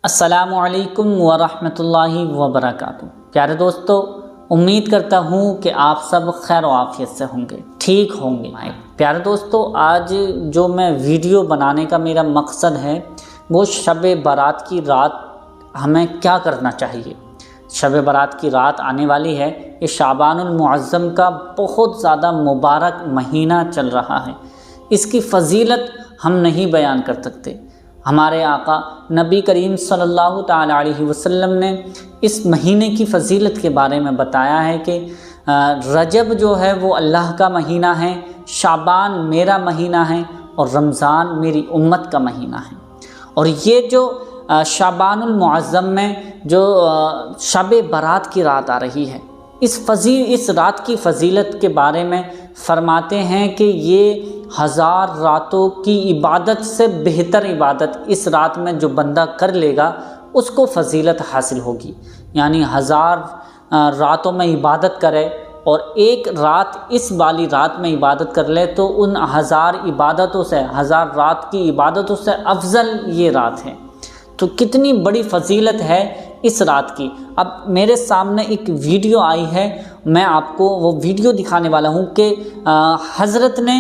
السلام علیکم ورحمۃ اللہ وبرکاتہ۔ پیارے دوستو، امید کرتا ہوں کہ آپ سب خیر و عافیت سے ہوں گے، ٹھیک ہوں گے۔ پیارے دوستو، آج جو میں ویڈیو بنانے کا میرا مقصد ہے وہ شب برات کی رات ہمیں کیا کرنا چاہیے۔ شب برات کی رات آنے والی ہے، یہ شعبان المعظم کا بہت زیادہ مبارک مہینہ چل رہا ہے۔ اس کی فضیلت ہم نہیں بیان کر سکتے۔ ہمارے آقا نبی کریم صلی اللہ تعالی علیہ وسلم نے اس مہینے کی فضیلت کے بارے میں بتایا ہے کہ رجب جو ہے وہ اللہ کا مہینہ ہے، شعبان میرا مہینہ ہے اور رمضان میری امت کا مہینہ ہے۔ اور یہ جو شعبان المعظم میں جو شب برات کی رات آ رہی ہے، اس رات کی فضیلت کے بارے میں فرماتے ہیں کہ یہ 1000 راتوں کی عبادت سے بہتر عبادت اس رات میں جو بندہ کر لے گا اس کو فضیلت حاصل ہوگی۔ یعنی 1000 راتوں میں عبادت کرے اور ایک رات اس والی رات میں عبادت کر لے تو ان 1000 عبادتوں سے، 1000 رات کی عبادتوں سے افضل یہ رات ہے۔ تو کتنی بڑی فضیلت ہے اس رات کی۔ اب میرے سامنے ایک ویڈیو آئی ہے، میں آپ کو وہ ویڈیو دکھانے والا ہوں کہ حضرت نے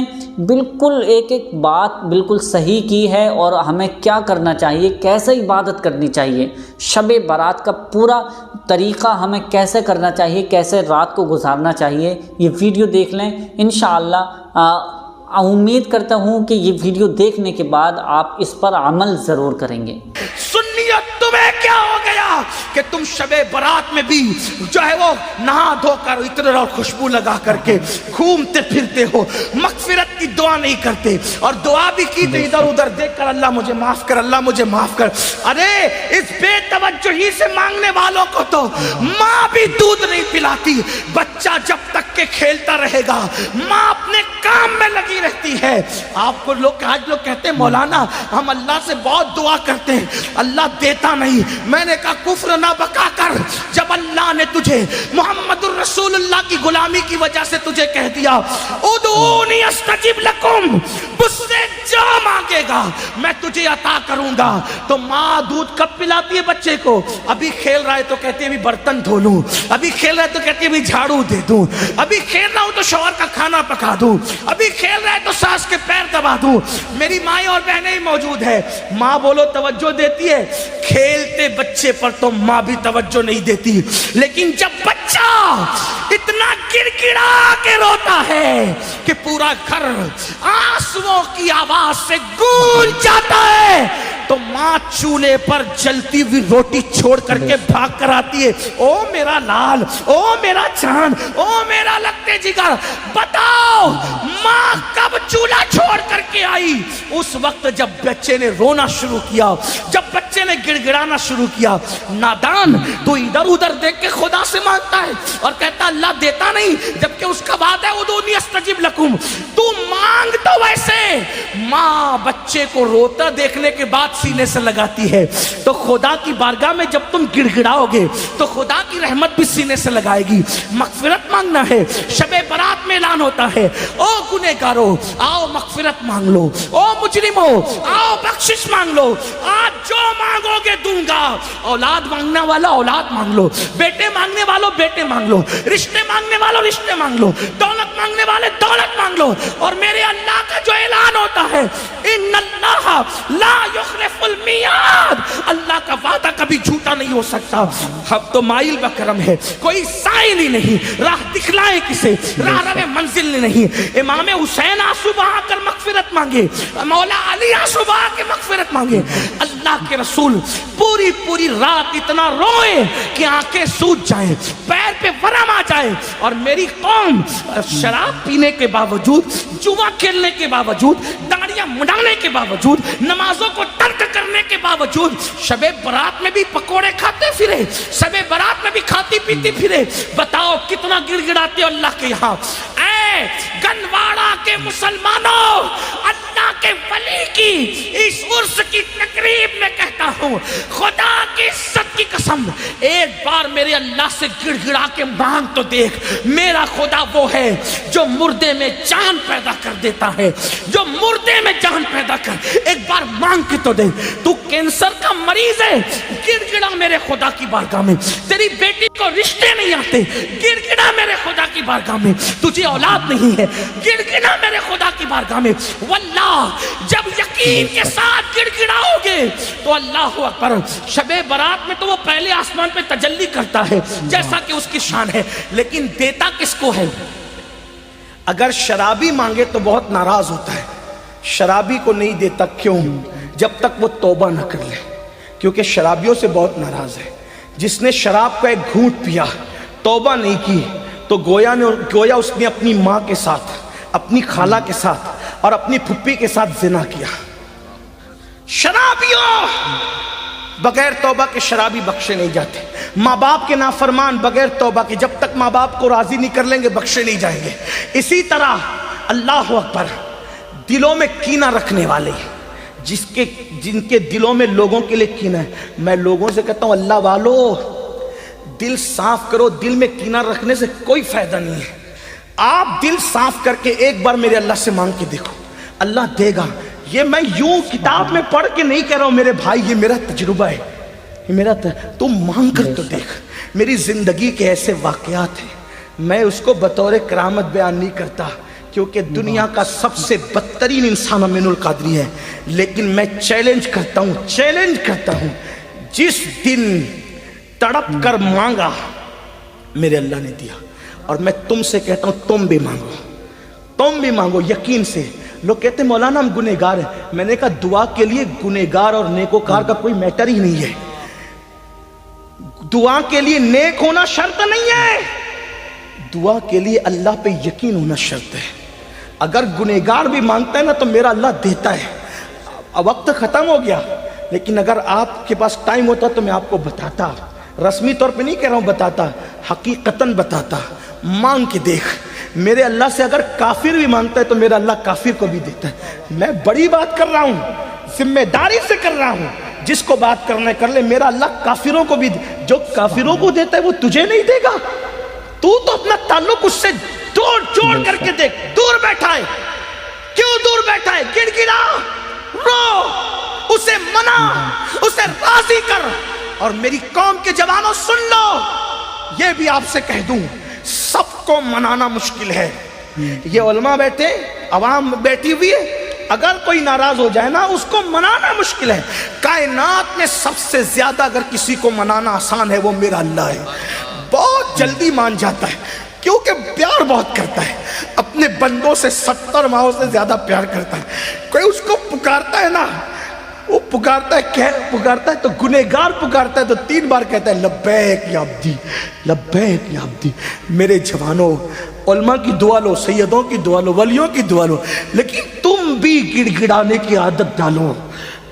بالکل ایک بات بالکل صحیح کی ہے اور ہمیں کیا کرنا چاہیے، کیسے عبادت کرنی چاہیے، شب برات کا پورا طریقہ ہمیں کیسے کرنا چاہیے، کیسے رات کو گزارنا چاہیے۔ یہ ویڈیو دیکھ لیں، انشاءاللہ امید کرتا ہوں کہ یہ ویڈیو دیکھنے کے بعد آپ اس پر عمل ضرور کریں گے۔ سنیت تمہیں کیا ہو گیا کہ تم شب برات میں بھی جو ہے وہ نہا دھو کر عطر اور خوشبو لگا کر کے گھومتے پھرتے ہو، مغفرت کی دعا نہیں کرتے، اور دعا بھی کی تو ادھر ادھر دیکھ کر اللہ مجھے معاف کر، اللہ مجھے معاف کر۔ ارے اس بے توجہی سے مانگنے والوں کو تو ماں بھی دودھ نہیں پلاتی۔ بچہ جب تک کہ کھیلتا رہے گا ماں اپنے کام میں لگی رہتی ہے۔ آپ کو آج لوگ کہتے ہیں مولانا ہم اللہ سے بہت دعا کرتے ہیں، اللہ دیتا نہیں۔ میں نے کہا کفر نہ بکا کر، جب اللہ نے تجھے محمد الرسول اللہ کی غلامی کی وجہ سے تجھے کہہ دیا ادعونی استجب لکم، مجھ سے جو مانگے گا میں تجھے عطا کروں گا، تو ماں دودھ کب پلاتی ہے بچے کو؟ ابھی کھیل رہا ہے تو کہتی ہے ابھی برتن دھو لوں، ابھی کھیل رہا ہے تو کہتی ہے ابھی جھاڑو دے دوں، ابھی کھیل رہا ہوں تو شوہر کا کھانا پکا دوں، ابھی کھیل رہا ہے تو ساس کے پیر دبا دوں۔ میری مائیں اور بہنیں موجود ہے، ماں بولو توجہ دیتی ہے، کھیلتے بچے پر تو ماں بھی توجہ نہیں دیتی، لیکن جب بچہ اتنا گڑ گڑا کے روتا ہے کہ پورا گھر آنسوؤں کی آواز سے گونج جاتا ہے تو ماں چولہے پر جلتی ہوئی روٹی چھوڑ کر کے بھاگ کر آتی ہے، او میرا لال، او میرا چاند، او میرا لگتے جگر، بتاؤ ماں کب چولہا چھوڑ کر کے آئی؟ اس وقت جب بچے نے رونا شروع کیا، جب بچے نے گڑ گڑانا شروع کیا۔ نادان تو ادھر ادھر دیکھ کے خدا سے مانگتا ہے اور کہتا اللہ دیتا نہیں، جبکہ اس کا وعدہ ہے ادعونی استجب لکم۔ تو مانگ تو ویسے، ماں بچے کو روتا دیکھنے کے بعد سینے سے لگاتی ہے، تو خدا کی بارگاہ میں جب تم گڑ گڑاؤ گے تو خدا کی رحمت بھی سینے سے لگائے گی۔ مغفرت مانگنا ہے، شب برات میں اعلان ہوتا ہے او گنہگارو آؤ مغفرت مانگ لو، او مجرمو آؤ بخشش مانگ لو، آج جو مانگو گے دوں گا۔ اولاد مانگنے والا اولاد مانگ لو، بیٹے مانگنے والوں بیٹے مانگ لو، رشتے مانگنے والوں رشتے مانگ لو، دولت مانگنے والے دولت مانگ لو۔ اور میرے اللہ کا جو اعلان ہوتا ہے ان اللہ لا یخلف المیعاد، اللہ کا وعدہ کبھی جھوٹا نہیں ہو سکتا۔ اب تو مائل بکرم ہے، کوئی سائل ہی نہیں، راہ دکھلائے کسے، راہ رو منزل نہیں۔ امام حسین آنسو بہا کر مغفرت مانگے، مولا علی آنسو بہا کے مغفرت مانگے۔ اللہ کے رسول پوری رات اتنا روئے کہ آنکھیں سوج جائیں، پیر پہ ورم آ جائے، اور میری قوم شراب پینے کے باوجود، جوا کھیلنے کے باوجود، داڑیاں مڈانے کے باوجود، نمازوں کو ترک کرنے کے باوجود شب برات میں بھی پکوڑے کھاتے پھرے، شب برات میں بھی کھاتی پیتی پھرے۔ بتاؤ کتنا گڑ گڑاتے ہو اللہ کے یہاں۔ اے گنواڑا کے مسلمانوں، اللہ کے ولی کی اس عرس کی تقریب میں کہتا ہوں، خدا کی عزت کی قسم ایک بار میرے اللہ سے گڑ گڑا کے مانگ تو دیکھ. میرا خدا وہ ہے جو مردے میں جان پیدا کر دیتا ہے, جو مردے میں جان پیدا کر. ایک بار مانگ کے تو دیکھ. تو کینسر کا مریض ہے, گڑ گڑا میرے خدا کی بارگاہ میں. تیری بیٹی کو رشتے نہیں آتے, گڑ گڑا میرے خدا کی بارگاہ میں. تجھے اولاد نہیں ہے, گڑ گڑا میرے خدا کی بارگاہ میں. واللہ جب یقین کے ساتھ گڑ گڑاؤ گے تو اللہ اکبر, شب برات میں تو وہ پہلے آسمان پہ تجلی کرتا ہے جیسا کہ اس کی شان ہے, لیکن دیتا کس کو ہے؟ اگر شرابی مانگے تو بہت ناراض ہوتا ہے, شرابی کو نہیں دیتا. کیوں؟ جب تک وہ توبہ نہ کر لے, کیونکہ شرابیوں سے بہت ناراض ہے. جس نے شراب کا ایک گھونٹ پیا, توبہ نہیں کی, تو گویا اس نے اپنی ماں کے ساتھ, اپنی خالہ کے ساتھ اور اپنی پھپھی کے ساتھ زنا کیا. شرابیوں بغیر توبہ کے شرابی بخشے نہیں جاتے. ماں باپ کے نافرمان بغیر توبہ کے جب تک ماں باپ کو راضی نہیں کر لیں گے بخشے نہیں جائیں گے. اسی طرح اللہ اکبر, دلوں میں کینہ رکھنے والے, جن کے دلوں میں لوگوں کے لیے کینہ ہے, میں لوگوں سے کہتا ہوں اللہ والو دل صاف کرو. دل میں کینہ رکھنے سے کوئی فائدہ نہیں ہے. آپ دل صاف کر کے ایک بار میرے اللہ سے مانگ کے دیکھو, اللہ دے گا. یہ میں یوں کتاب میں پڑھ کے نہیں کہہ رہا ہوں میرے بھائی, یہ میرا تجربہ ہے, یہ میرا تم مانگ کر تو دیکھ. میری زندگی کے ایسے واقعات ہیں, میں اس کو بطور کرامت بیان نہیں کرتا کیونکہ دنیا کا سب سے بدترین انسان امین القادری ہے. لیکن میں چیلنج کرتا ہوں, جس دن تڑپ کر مانگا میرے اللہ نے دیا. اور میں تم سے کہتا ہوں تم بھی مانگو یقین سے. لوگ کہتے ہیں مولانا ہم گنہگار ہیں. میں نے کہا دعا کے لیے گنہگار اور نیکوکار کا کوئی میٹر ہی نہیں ہے. دعا کے لیے نیک ہونا شرط نہیں ہے, دعا کے لیے اللہ پہ یقین ہونا شرط ہے. اگر گنہگار بھی مانگتا ہے نا تو میرا اللہ دیتا ہے. اب وقت ختم ہو گیا, لیکن اگر آپ کے پاس ٹائم ہوتا تو میں آپ کو بتاتا, رسمی طور پہ نہیں کہہ رہا ہوں بتاتا, حقیقتاً بتاتا. مانگ کے دیکھ. میرے اللہ سے اگر کافر بھی مانگتا ہے تو میرا اللہ کافر کو بھی دیتا ہے. میں بڑی بات کر رہا ہوں, ذمہ داری سے کر رہا ہوں. جس کو بات کرنا ہے کر لے. میرا اللہ کافروں کو بھی, جو کافروں کو دیتا ہے وہ تجھے نہیں دے گا. تو اپنا تعلق اس سے جوڑ کر کے دیکھ. دور بیٹھا ہے, کیوں دور بیٹھا ہے؟ گڑ گڑا, رو, اسے منا, اسے راضی کر. اور میری قوم کے جوانوں سن لو, یہ بھی آپ سے کہہ دوں, سب کو منانا مشکل ہے. یہ علماء بیٹھے, عوام بیٹھی ہوئی ہے, اگر کوئی ناراض ہو جائے نا اس کو منانا مشکل ہے. کائنات میں سب سے زیادہ اگر کسی کو منانا آسان ہے وہ میرا اللہ ہے. بہت جلدی مان جاتا ہے کیونکہ پیار بہت کرتا ہے. اپنے بندوں سے 70 ماہوں سے زیادہ پیار کرتا ہے. کوئی اس کو پکارتا ہے نا, وہ پکارتا ہے تو گنہگار پکارتا ہے تو 3 بار کہتا ہے لبیک یا عبدی, لبیک یا عبدی. میرے جوانوں, علماء کی دعا لو, سیدوں کی دعا لو, ولیوں کی دعا لو, لیکن تم بھی گڑ گڑانے کی عادت ڈالو.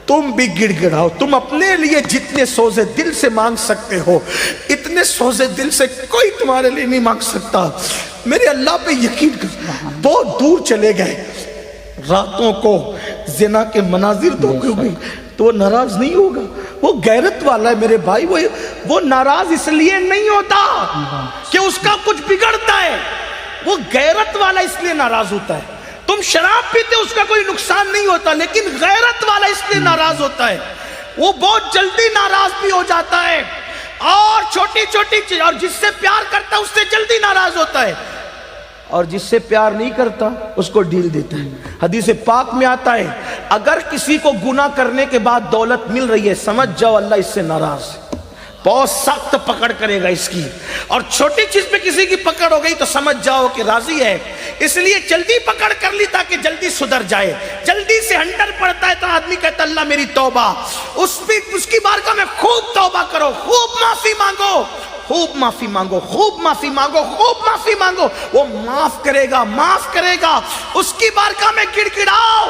تم بھی گڑ گڑاؤ. تم اپنے لیے جتنے سوزے دل سے مانگ سکتے ہو اتنے سوزے دل سے کوئی تمہارے لیے نہیں مانگ سکتا. میرے اللہ پہ یقین کر. بہت دور چلے گئے, راتوں کو زنا کے مناظر تو وہ ناراض نہیں ہوگا. وہ غیرت والا ہے میرے بھائی. وہ ناراض اس لیے نہیں ہوتا کہ اس کا کچھ بگڑتا ہے, وہ غیرت والا اس لیے ناراض ہوتا ہے. تم شراب پیتے اس کا کوئی نقصان نہیں ہوتا, لیکن غیرت والا اس لیے ناراض ہوتا ہے. وہ بہت جلدی ناراض بھی ہو جاتا ہے, اور چھوٹی چھوٹی چیز, اور جس سے پیار کرتا ہے اس سے جلدی ناراض ہوتا ہے, اور جس سے پیار نہیں کرتا اس کو ڈھیل دیتا ہے. حدیث پاک میں آتا ہے اگر کسی کو گناہ کرنے کے بعد دولت مل رہی ہے سمجھ جاؤ اللہ اس سے ناراض ہے, بہت سخت پکڑ کرے گا اس کی. اور چھوٹی چیز پہ کسی کی پکڑ ہو گئی تو سمجھ جاؤ کہ راضی ہے. اس لیے جلدی پکڑ کر لی تاکہ جلدی سدھر جائے. جلدی سے ہنڈر پڑتا ہے تو آدمی کہتا اللہ میری توبہ. اس کی بارگاہ میں خوب توبہ کرو, خوب معافی مانگو, خوب معافی مانگو, خوب معافی مانگو, خوب معافی مانگو. وہ معاف کرے گا. اس کی بارگاہ میں گڑ گڑاؤ,